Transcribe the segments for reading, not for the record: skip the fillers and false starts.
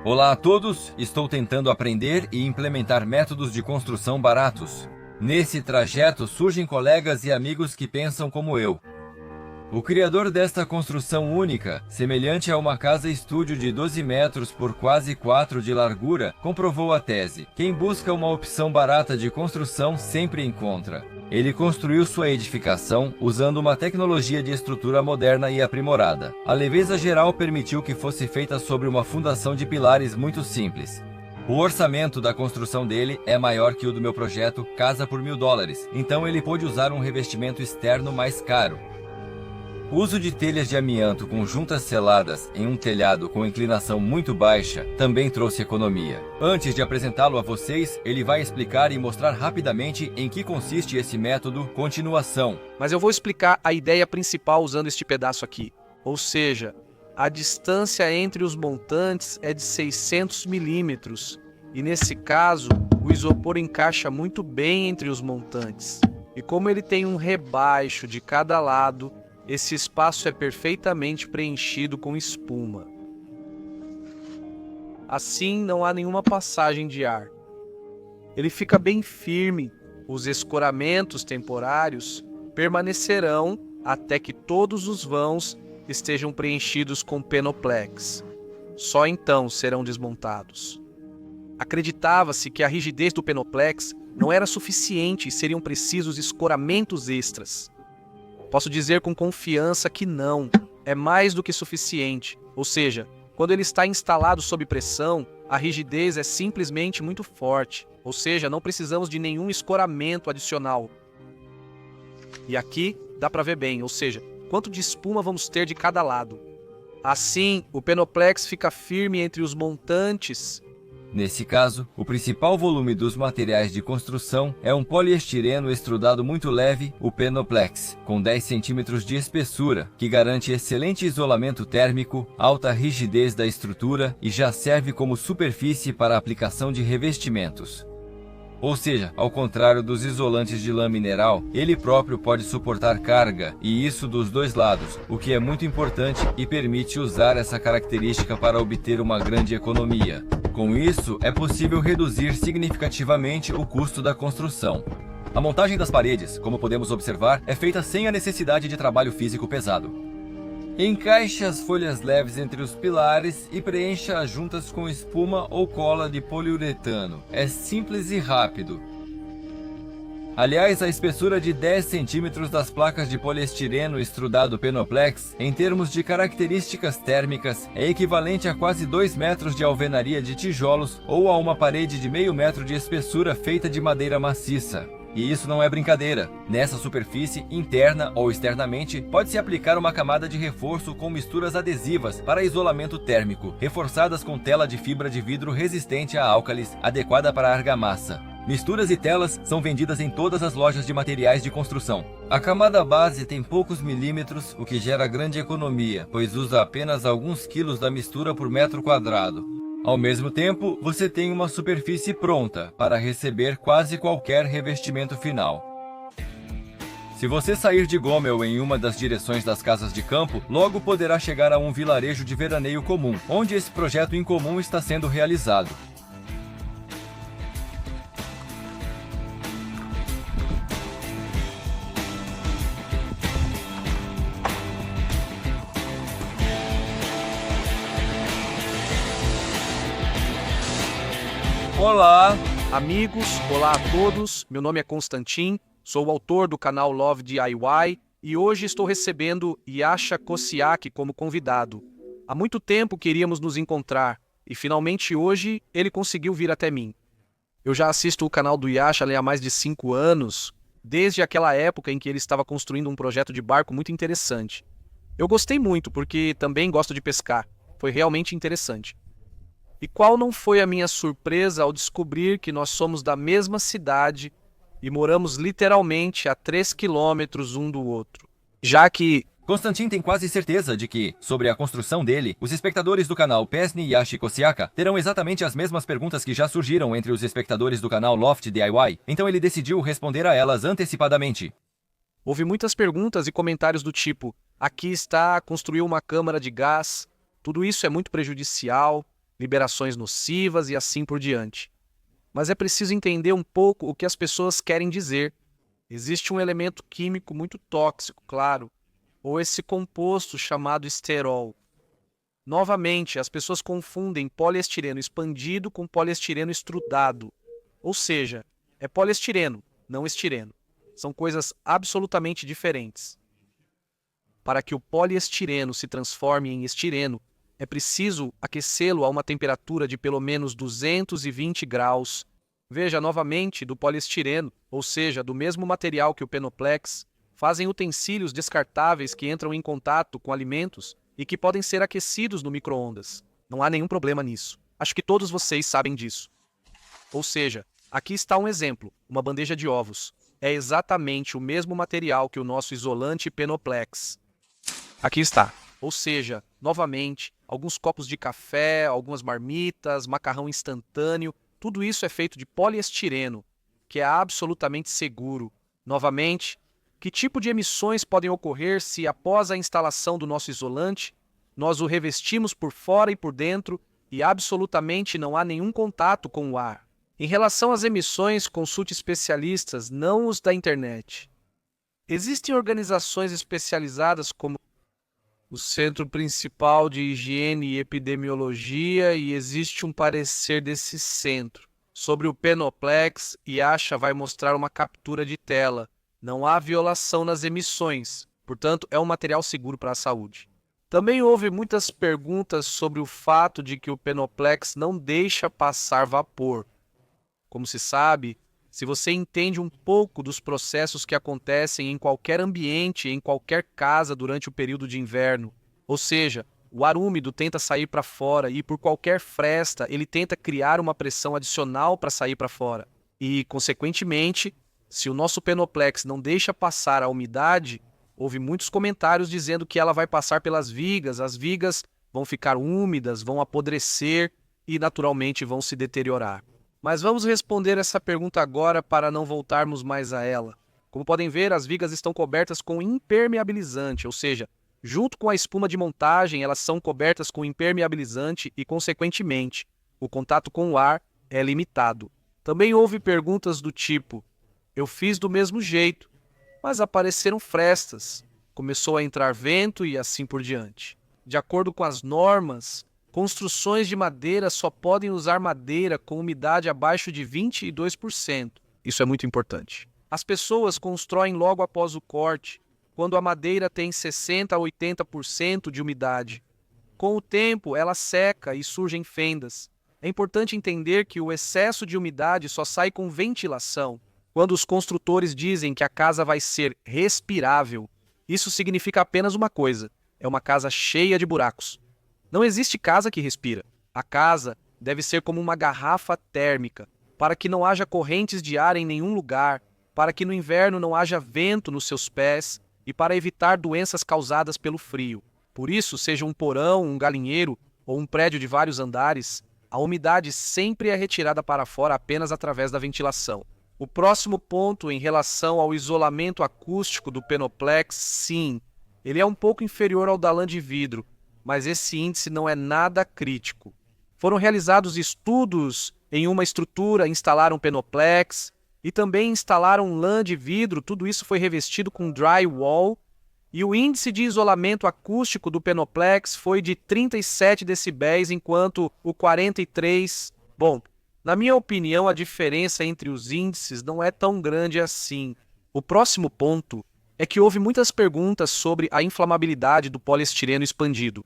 Olá a todos, estou tentando aprender e implementar métodos de construção baratos. Nesse trajeto surgem colegas e amigos que pensam como eu. O criador desta construção única, semelhante a uma casa-estúdio de 12 metros por quase 4 de largura, comprovou a tese: quem busca uma opção barata de construção sempre encontra. Ele construiu sua edificação usando uma tecnologia de estrutura moderna e aprimorada. A leveza geral permitiu que fosse feita sobre uma fundação de pilares muito simples. O orçamento da construção dele é maior que o do meu projeto Casa por $1000, então ele pôde usar um revestimento externo mais caro. O uso de telhas de amianto com juntas seladas em um telhado com inclinação muito baixa também trouxe economia. Antes de apresentá-lo a vocês, ele vai explicar e mostrar rapidamente em que consiste esse método continuação. Mas eu vou explicar a ideia principal usando este pedaço aqui. Ou seja, a distância entre os montantes é de 600 milímetros. E nesse caso, o isopor encaixa muito bem entre os montantes. E como ele tem um rebaixo de cada lado, esse espaço é perfeitamente preenchido com espuma. Assim, não há nenhuma passagem de ar. Ele fica bem firme. Os escoramentos temporários permanecerão até que todos os vãos estejam preenchidos com Penoplex. Só então serão desmontados. Acreditava-se que a rigidez do Penoplex não era suficiente e seriam precisos escoramentos extras. Posso dizer com confiança que não, é mais do que suficiente. Ou seja, quando ele está instalado sob pressão, a rigidez é simplesmente muito forte. Ou seja, não precisamos de nenhum escoramento adicional. E aqui dá para ver bem, ou seja, quanto de espuma vamos ter de cada lado. Assim, o Penoplex fica firme entre os montantes. Nesse caso, o principal volume dos materiais de construção é um poliestireno extrudado muito leve, o Penoplex, com 10 centímetros de espessura, que garante excelente isolamento térmico, alta rigidez da estrutura e já serve como superfície para a aplicação de revestimentos. Ou seja, ao contrário dos isolantes de lã mineral, ele próprio pode suportar carga, e isso dos dois lados, o que é muito importante e permite usar essa característica para obter uma grande economia. Com isso, é possível reduzir significativamente o custo da construção. A montagem das paredes, como podemos observar, é feita sem a necessidade de trabalho físico pesado. Encaixe as folhas leves entre os pilares e preencha as juntas com espuma ou cola de poliuretano. É simples e rápido. Aliás, a espessura de 10 centímetros das placas de poliestireno extrudado Penoplex, em termos de características térmicas, é equivalente a quase 2 metros de alvenaria de tijolos ou a uma parede de meio metro de espessura feita de madeira maciça. E isso não é brincadeira. Nessa superfície, interna ou externamente, pode-se aplicar uma camada de reforço com misturas adesivas para isolamento térmico, reforçadas com tela de fibra de vidro resistente a álcalis, adequada para a argamassa. Misturas e telas são vendidas em todas as lojas de materiais de construção. A camada base tem poucos milímetros, o que gera grande economia, pois usa apenas alguns quilos da mistura por metro quadrado. Ao mesmo tempo, você tem uma superfície pronta para receber quase qualquer revestimento final. Se você sair de Gomel em uma das direções das casas de campo, logo poderá chegar a um vilarejo de veraneio comum, onde esse projeto incomum está sendo realizado. Olá, Amigos, olá a todos, meu nome é Constantin, sou o autor do canal Love DIY e hoje estou recebendo Yasha Kosiak como convidado. Há muito tempo queríamos nos encontrar e finalmente hoje ele conseguiu vir até mim. Eu já assisto o canal do Yasha há mais de 5 anos, desde aquela época em que ele estava construindo um projeto de barco muito interessante. Eu gostei muito porque também gosto de pescar, foi realmente interessante. E qual não foi a minha surpresa ao descobrir que nós somos da mesma cidade e moramos literalmente a 3 quilômetros um do outro. Já que Constantin tem quase certeza de que, sobre a construção dele, os espectadores do canal Pesni Yashi Kosiaka terão exatamente as mesmas perguntas que já surgiram entre os espectadores do canal Loft DIY, então ele decidiu responder a elas antecipadamente. houve muitas perguntas e comentários do tipo: aqui está, construiu uma câmara de gás, tudo isso é muito prejudicial, liberações nocivas e assim por diante. Mas é preciso entender um pouco o que as pessoas querem dizer. Existe um elemento químico muito tóxico, claro, ou esse composto chamado esterol. Novamente, as pessoas confundem poliestireno expandido com poliestireno extrudado. Ou seja, é poliestireno, não estireno. São coisas absolutamente diferentes. Para que o poliestireno se transforme em estireno, é preciso aquecê-lo a uma temperatura de pelo menos 220 graus. Veja novamente, do poliestireno, ou seja, do mesmo material que o Penoplex, fazem utensílios descartáveis que entram em contato com alimentos e que podem ser aquecidos no micro-ondas. Não há nenhum problema nisso. Acho que todos vocês sabem disso. Ou seja, aqui está um exemplo, uma bandeja de ovos. É exatamente o mesmo material que o nosso isolante Penoplex. Aqui está. Ou seja, novamente, alguns copos de café, algumas marmitas, macarrão instantâneo, tudo isso é feito de poliestireno, que é absolutamente seguro. Novamente, que tipo de emissões podem ocorrer se, após a instalação do nosso isolante, nós o revestimos por fora e por dentro e absolutamente não há nenhum contato com o ar? Em relação às emissões, consulte especialistas, não os da internet. Existem organizações especializadas como o Centro Principal de Higiene e Epidemiologia e existe um parecer desse centro sobre o Penoplex e vai mostrar uma captura de tela. Não há violação nas emissões, portanto é um material seguro para a saúde. Também houve muitas perguntas sobre o fato de que o Penoplex não deixa passar vapor. Como se sabe, se você entende um pouco dos processos que acontecem em qualquer ambiente, em qualquer casa durante o período de inverno, ou seja, o ar úmido tenta sair para fora e por qualquer fresta ele tenta criar uma pressão adicional para sair para fora. E, consequentemente, se o nosso Penoplex não deixa passar a umidade, houve muitos comentários dizendo que ela vai passar pelas vigas, as vigas vão ficar úmidas, vão apodrecer e naturalmente vão se deteriorar. Mas vamos responder essa pergunta agora para não voltarmos mais a ela. Como podem ver, as vigas estão cobertas com impermeabilizante, ou seja, junto com a espuma de montagem, elas são cobertas com impermeabilizante e, consequentemente, o contato com o ar é limitado. Também houve perguntas do tipo: eu fiz do mesmo jeito, mas apareceram frestas, começou a entrar vento e assim por diante. De acordo com as normas, construções de madeira só podem usar madeira com umidade abaixo de 22%. Isso é muito importante. As pessoas constroem logo após o corte, quando a madeira tem 60% a 80% de umidade. Com o tempo, ela seca e surgem fendas. É importante entender que o excesso de umidade só sai com ventilação. Quando os construtores dizem que a casa vai ser respirável, isso significa apenas uma coisa: é uma casa cheia de buracos. Não existe casa que respira. A casa deve ser como uma garrafa térmica, para que não haja correntes de ar em nenhum lugar, para que no inverno não haja vento nos seus pés e para evitar doenças causadas pelo frio. Por isso, seja um porão, um galinheiro ou um prédio de vários andares, a umidade sempre é retirada para fora apenas através da ventilação. O próximo ponto em relação ao isolamento acústico do Penoplex, sim, ele é um pouco inferior ao da lã de vidro, mas esse índice não é nada crítico. Foram realizados estudos em uma estrutura, instalaram Penoplex e também instalaram lã de vidro, tudo isso foi revestido com drywall, e o índice de isolamento acústico do Penoplex foi de 37 decibéis, enquanto o 43... Bom, na minha opinião, a diferença entre os índices não é tão grande assim. O próximo ponto é que houve muitas perguntas sobre a inflamabilidade do poliestireno expandido.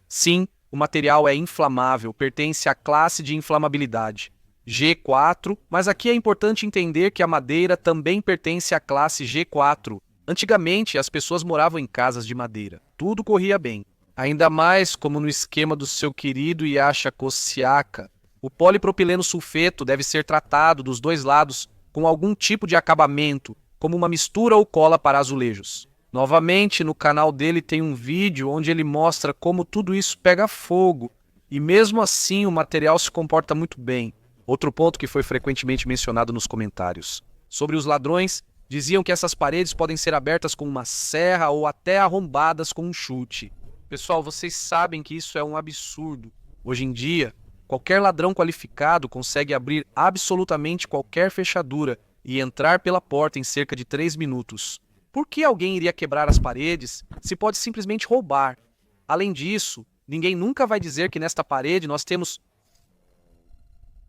Sim, o material é inflamável, pertence à classe de inflamabilidade G4, mas aqui é importante entender que a madeira também pertence à classe G4. Antigamente, as pessoas moravam em casas de madeira. Tudo corria bem. Ainda mais como no esquema do seu querido Yasha Kosiaka. O polipropileno sulfeto deve ser tratado dos dois lados com algum tipo de acabamento, como uma mistura ou cola para azulejos. Novamente, no canal dele tem um vídeo onde ele mostra como tudo isso pega fogo, e mesmo assim o material se comporta muito bem. Outro ponto que foi frequentemente mencionado nos comentários. Sobre os ladrões, diziam que essas paredes podem ser abertas com uma serra ou até arrombadas com um chute. Pessoal, vocês sabem que isso é um absurdo. Hoje em dia, Qualquer ladrão qualificado consegue abrir absolutamente qualquer fechadura e entrar pela porta em cerca de 3 minutos. Por que alguém iria quebrar as paredes se pode simplesmente roubar? Além disso, ninguém nunca vai dizer que nesta parede nós temos...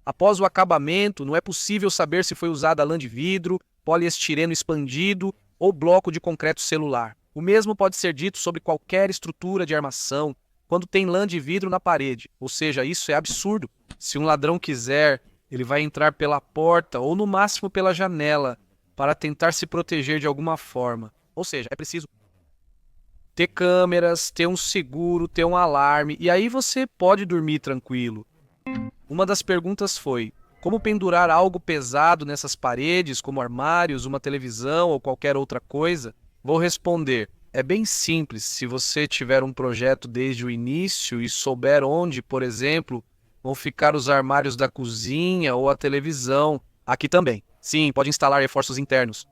Após o acabamento, não é possível saber se foi usada lã de vidro, poliestireno expandido ou bloco de concreto celular. O mesmo pode ser dito sobre qualquer estrutura de armação quando tem lã de vidro na parede. Ou seja, isso é absurdo. Se um ladrão quiser, ele vai entrar pela porta ou no máximo pela janela para tentar se proteger de alguma forma. Ou seja, é preciso ter câmeras, ter um seguro, ter um alarme, e aí você pode dormir tranquilo. Uma das perguntas foi: como pendurar algo pesado nessas paredes, como armários, uma televisão ou qualquer outra coisa? Vou responder: é bem simples. Se você tiver um projeto desde o início e souber onde, por exemplo, vão ficar os armários da cozinha ou a televisão. Aqui também. Sim, pode instalar reforços internos.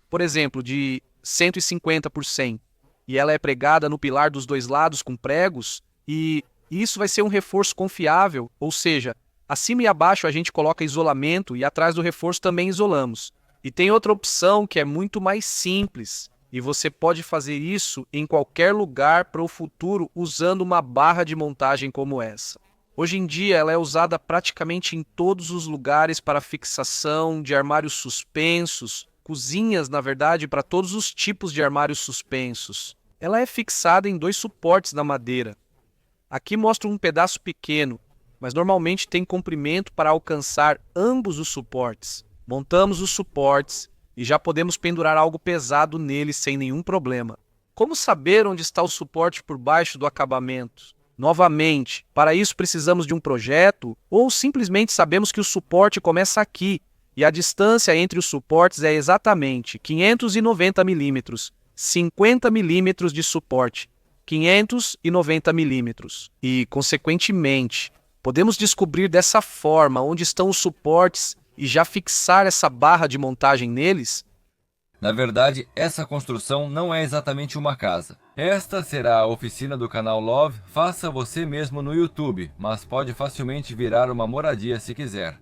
Por exemplo, de 150 por 100. E ela é pregada no pilar dos dois lados com pregos. E isso vai ser um reforço confiável. Ou seja, acima e abaixo a gente coloca isolamento e atrás do reforço também isolamos. E tem outra opção que é muito mais simples. E você pode fazer isso em qualquer lugar para o futuro usando uma barra de montagem como essa. Hoje em dia ela é usada praticamente em todos os lugares para fixação de armários suspensos, cozinhas, na verdade, para todos os tipos de armários suspensos. Ela é fixada em 2 suportes na madeira. Aqui mostro um pedaço pequeno, mas normalmente tem comprimento para alcançar ambos os suportes. Montamos os suportes e já podemos pendurar algo pesado neles sem nenhum problema. Como saber onde está o suporte por baixo do acabamento? Novamente, para isso precisamos de um projeto ou simplesmente sabemos que o suporte começa aqui e a distância entre os suportes é exatamente 590 mm, 50 mm de suporte, 590 mm. E, consequentemente, podemos descobrir dessa forma onde estão os suportes e já fixar essa barra de montagem neles? Na verdade, essa construção não é exatamente uma casa. Esta será a oficina do canal Love Faça Você Mesmo no YouTube, mas pode facilmente virar uma moradia se quiser.